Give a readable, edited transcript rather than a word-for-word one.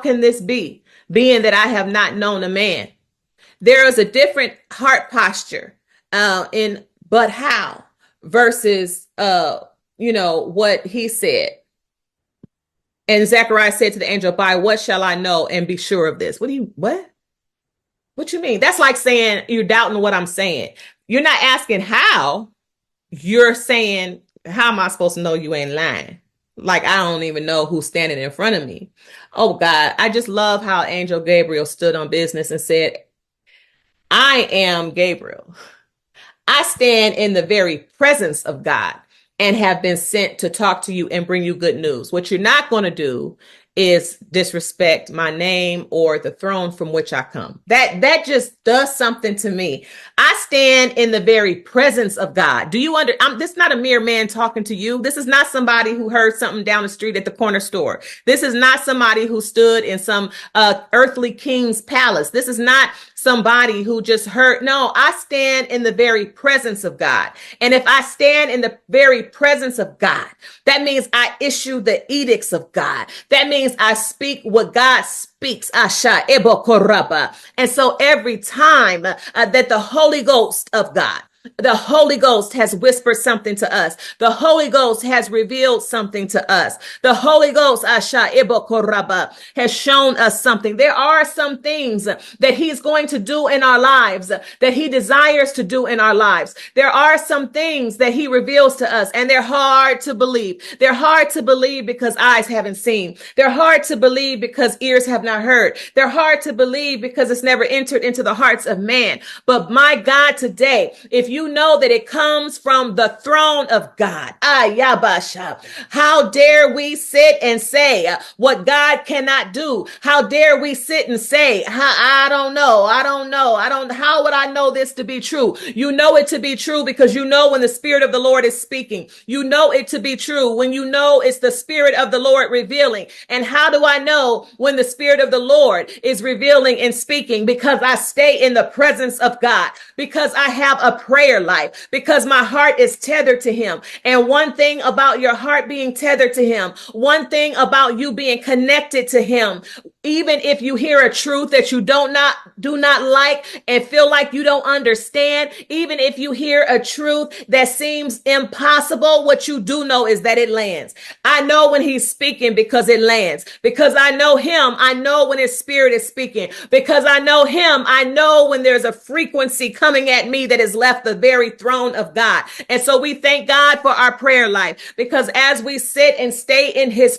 can this be, being that I have not known a man? There is a different heart posture in but how versus what he said. And Zechariah said to the angel, by what shall I know and be sure of this? What you mean? That's like saying you're doubting what I'm saying. You're not asking how. You're saying, how am I supposed to know you ain't lying? Like, I don't even know who's standing in front of me. Oh God, I just love how Angel Gabriel stood on business and said, I am Gabriel. I stand in the very presence of God and have been sent to talk to you and bring you good news. What you're not going to do is disrespect my name or the throne from which I come. That just does something to me. I stand in the very presence of God. Do you this is not a mere man talking to you. This is not somebody who heard something down the street at the corner store. This is not somebody who stood in some earthly king's palace. This is not somebody who just heard. No, I stand in the very presence of God. And if I stand in the very presence of God, that means I issue the edicts of God. That means I speak what God speaks. Asha ebo koraba. And so every time that the Holy Ghost of God, the Holy Ghost has whispered something to us. The Holy Ghost has revealed something to us. The Holy Ghost, Asha Ebo Koraba, has shown us something. There are some things that he's going to do in our lives, that he desires to do in our lives. There are some things that he reveals to us, and they're hard to believe. They're hard to believe because eyes haven't seen. They're hard to believe because ears have not heard. They're hard to believe because it's never entered into the hearts of man. But my God, today, if you know that it comes from the throne of God, Ayabasha, how dare we sit and say what God cannot do? How dare we sit and say, I don't know. How would I know this to be true? You know it to be true because you know when the Spirit of the Lord is speaking. You know it to be true when you know it's the Spirit of the Lord revealing. And how do I know when the Spirit of the Lord is revealing and speaking? Because I stay in the presence of God, because I have a prayer life, because my heart is tethered to him. And one thing about your heart being tethered to him, one thing about you being connected to him, even if you hear a truth that you do not like and feel like you don't understand, even if you hear a truth that seems impossible, what you do know is that it lands. I know when he's speaking because it lands. Because I know him, I know when his spirit is speaking. Because I know him, I know when there's a frequency coming at me that has left the very throne of God. And so we thank God for our prayer life, because as we sit and stay in his